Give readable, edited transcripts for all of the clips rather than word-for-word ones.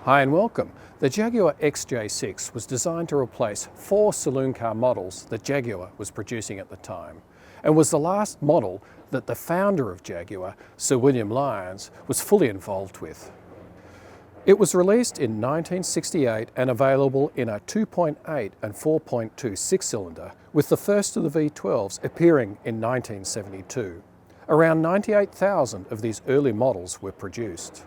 Hi and welcome. The Jaguar XJ6 was designed to replace 4 saloon car models that Jaguar was producing at the time, and was the last model that the founder of Jaguar, Sir William Lyons, was fully involved with. It was released in 1968 and available in a 2.8 and 4.2 six-cylinder, with the first of the V12s appearing in 1972. Around 98,000 of these early models were produced.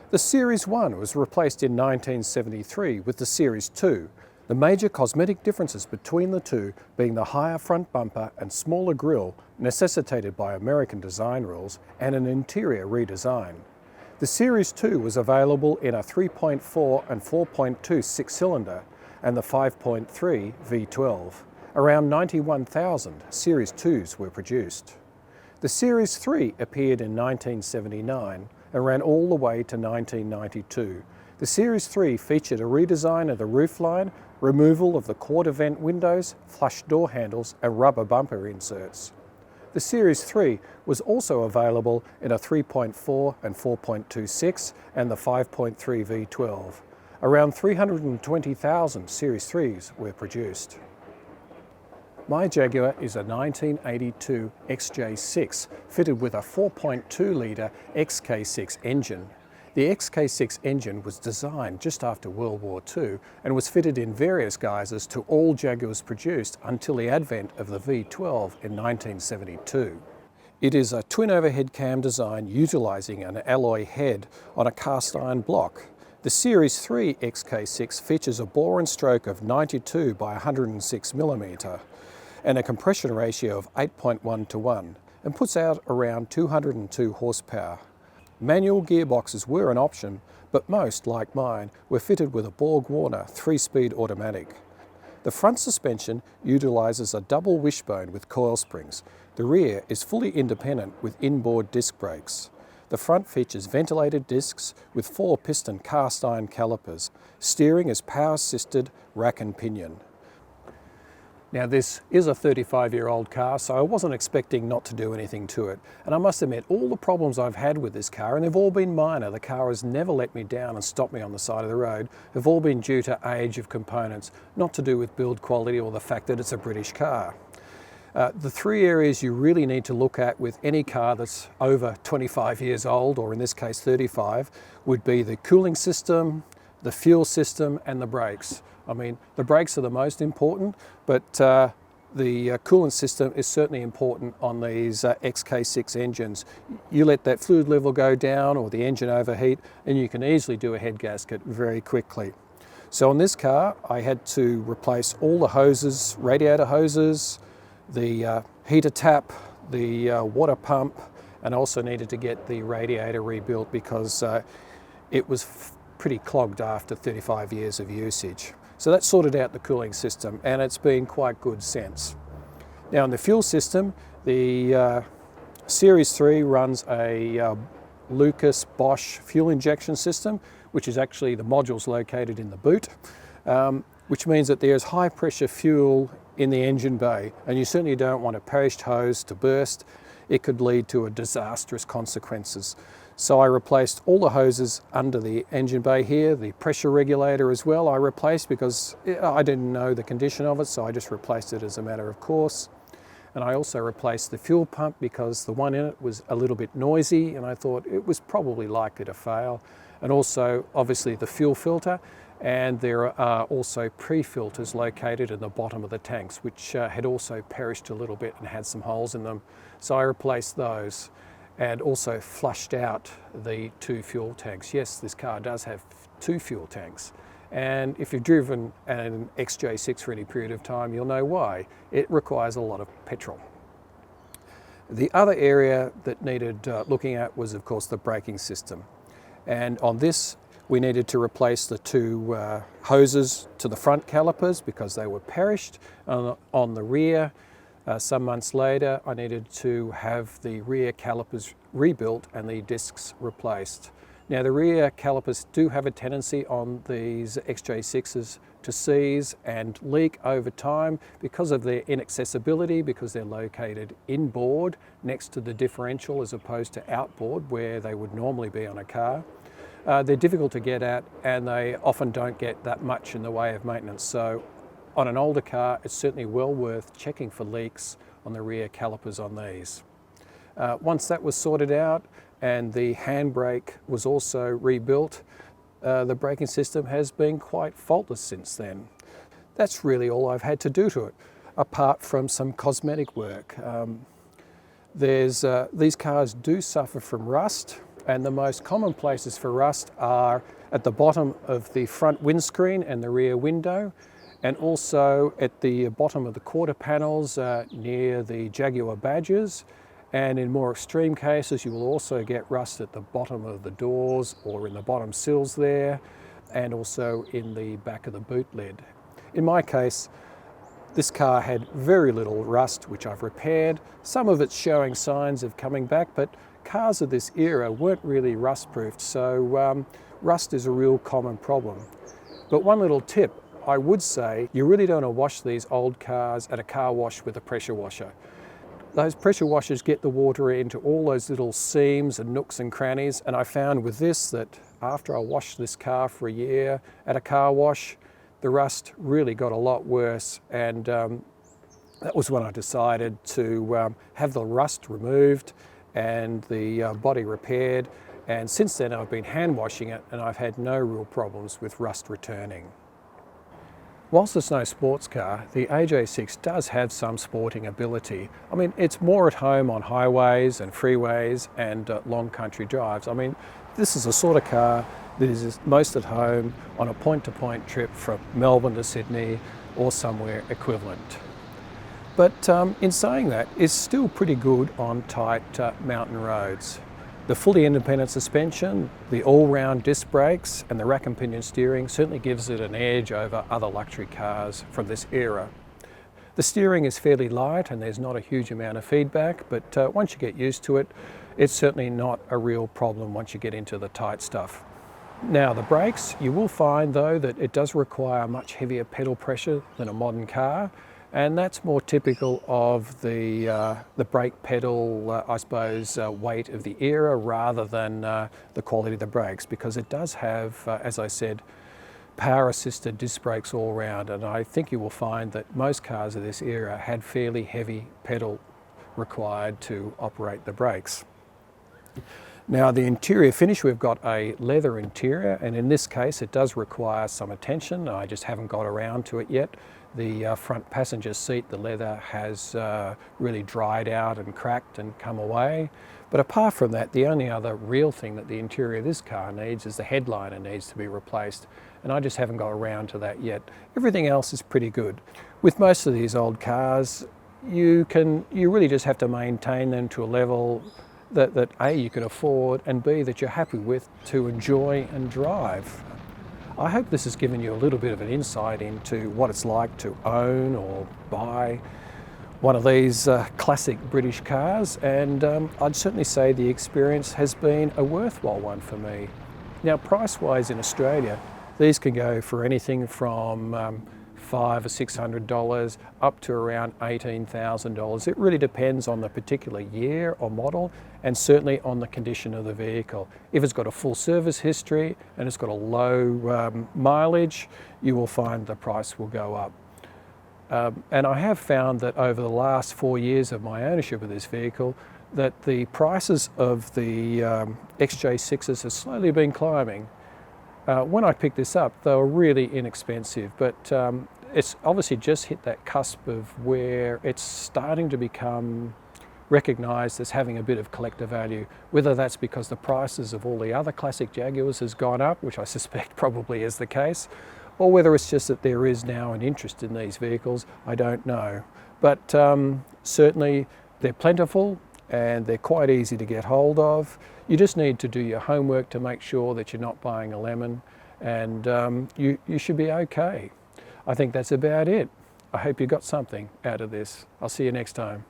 The Series 1 was replaced in 1973 with the Series 2, the major cosmetic differences between the two being the higher front bumper and smaller grille necessitated by American design rules and an interior redesign. The Series 2 was available in a 3.4 and 4.2 six-cylinder and the 5.3 V12. Around 91,000 Series 2s were produced. The Series 3 appeared in 1979 and ran all the way to 1992. The Series 3 featured a redesign of the roofline, removal of the quarter vent windows, flush door handles and rubber bumper inserts. The Series 3 was also available in a 3.4 and 4.26 and the 5.3 V12. Around 320,000 Series 3s were produced. My Jaguar is a 1982 XJ6 fitted with a 4.2 litre XK6 engine. The XK6 engine was designed just after World War II and was fitted in various guises to all Jaguars produced until the advent of the V12 in 1972. It is a twin overhead cam design utilising an alloy head on a cast iron block. The Series 3 XK6 features a bore and stroke of 92 by 106 mm and a compression ratio of 8.1 to 1 and puts out around 202 horsepower. Manual gearboxes were an option, but most, like mine, were fitted with a Borg-Warner 3-speed automatic. The front suspension utilises a double wishbone with coil springs. The rear is fully independent with inboard disc brakes. The front features ventilated discs with 4 piston cast iron calipers. Steering is power assisted rack and pinion. Now this is a 35-year-old car, so I wasn't expecting not to do anything to it. And I must admit, all the problems I've had with this car, and they've all been minor, the car has never let me down and stopped me on the side of the road, have all been due to age of components, not to do with build quality or the fact that it's a British car. The 3 areas you really need to look at with any car that's over 25 years old, or in this case 35, would be the cooling system, the fuel system and the brakes. I mean, the brakes are the most important, but the coolant system is certainly important on these XK6 engines. You let that fluid level go down or the engine overheat and you can easily do a head gasket very quickly. So on this car, I had to replace all the hoses, radiator hoses, the heater tap, the water pump, and also needed to get the radiator rebuilt because it was pretty clogged after 35 years of usage. So that sorted out the cooling system and it's been quite good since. Now in the fuel system, the Series 3 runs a Lucas Bosch fuel injection system, which is actually the modules located in the boot, which means that there's high pressure fuel in the engine bay and you certainly don't want a perished hose to burst. It could lead to disastrous consequences. So I replaced all the hoses under the engine bay here, the pressure regulator as well I replaced because I didn't know the condition of it, so I just replaced it as a matter of course. And I also replaced the fuel pump because the one in it was a little bit noisy and I thought it was probably likely to fail. And also obviously the fuel filter, and there are also pre-filters located in the bottom of the tanks which had also perished a little bit and had some holes in them. So I replaced those and also flushed out the 2 fuel tanks. Yes, this car does have 2 fuel tanks. And if you've driven an XJ6 for any period of time, you'll know why. It requires a lot of petrol. The other area that needed looking at was, of course, the braking system. And on this, we needed to replace the 2 hoses to the front calipers because they were perished. On the rear, some months later, I needed to have the rear calipers rebuilt and the discs replaced. Now the rear calipers do have a tendency on these XJ6s to seize and leak over time because of their inaccessibility, because they're located inboard next to the differential as opposed to outboard where they would normally be on a car. They're difficult to get at, and they often don't get that much in the way of maintenance. So on an older car, it's certainly well worth checking for leaks on the rear calipers on these. Once that was sorted out and the handbrake was also rebuilt, the braking system has been quite faultless since then. That's really all I've had to do to it, apart from some cosmetic work. These cars do suffer from rust, and the most common places for rust are at the bottom of the front windscreen and the rear window, and also at the bottom of the quarter panels near the Jaguar badges. And in more extreme cases, you will also get rust at the bottom of the doors or in the bottom sills there, and also in the back of the boot lid. In my case, this car had very little rust, which I've repaired. Some of it's showing signs of coming back, but cars of this era weren't really rust-proofed, so rust is a real common problem. But one little tip, I would say, you really don't want to wash these old cars at a car wash with a pressure washer. Those pressure washers get the water into all those little seams and nooks and crannies, and I found with this that after I washed this car for a year at a car wash, the rust really got a lot worse, and that was when I decided to have the rust removed and the body repaired, and since then I've been hand washing it and I've had no real problems with rust returning. Whilst it's no sports car, the AJ6 does have some sporting ability. I mean, it's more at home on highways and freeways and long country drives. I mean, this is a sort of car that is most at home on a point-to-point trip from Melbourne to Sydney or somewhere equivalent. But in saying that, it's still pretty good on tight mountain roads. The fully independent suspension, the all-round disc brakes and the rack and pinion steering certainly gives it an edge over other luxury cars from this era. The steering is fairly light and there's not a huge amount of feedback, but once you get used to it, it's certainly not a real problem once you get into the tight stuff. Now the brakes, you will find though that it does require much heavier pedal pressure than a modern car, and that's more typical of the brake pedal, I suppose, weight of the era rather than the quality of the brakes, because it does have, as I said, power-assisted disc brakes all round, and I think you will find that most cars of this era had fairly heavy pedal required to operate the brakes. Now the interior finish, we've got a leather interior, and in this case it does require some attention. I just haven't got around to it yet. The front passenger seat, the leather has really dried out and cracked and come away. But apart from that, the only other real thing that the interior of this car needs is the headliner needs to be replaced, and I just haven't got around to that yet. Everything else is pretty good. With most of these old cars, you really just have to maintain them to a level that A, you can afford, and B, that you're happy with to enjoy and drive. I hope this has given you a little bit of an insight into what it's like to own or buy one of these classic British cars, and I'd certainly say the experience has been a worthwhile one for me. Now price-wise in Australia, these can go for anything from $500 or $600 up to around $18,000. It really depends on the particular year or model, and certainly on the condition of the vehicle. If it's got a full service history and it's got a low mileage, you will find the price will go up. And I have found that over the last 4 years of my ownership of this vehicle, that the prices of the XJ6s have slowly been climbing. When I picked this up, they were really inexpensive, but it's obviously just hit that cusp of where it's starting to become recognised as having a bit of collector value. Whether that's because the prices of all the other classic Jaguars has gone up, which I suspect probably is the case, or whether it's just that there is now an interest in these vehicles, I don't know. But certainly they're plentiful and they're quite easy to get hold of. You just need to do your homework to make sure that you're not buying a lemon, and you should be okay. I think that's about it. I hope you got something out of this. I'll see you next time.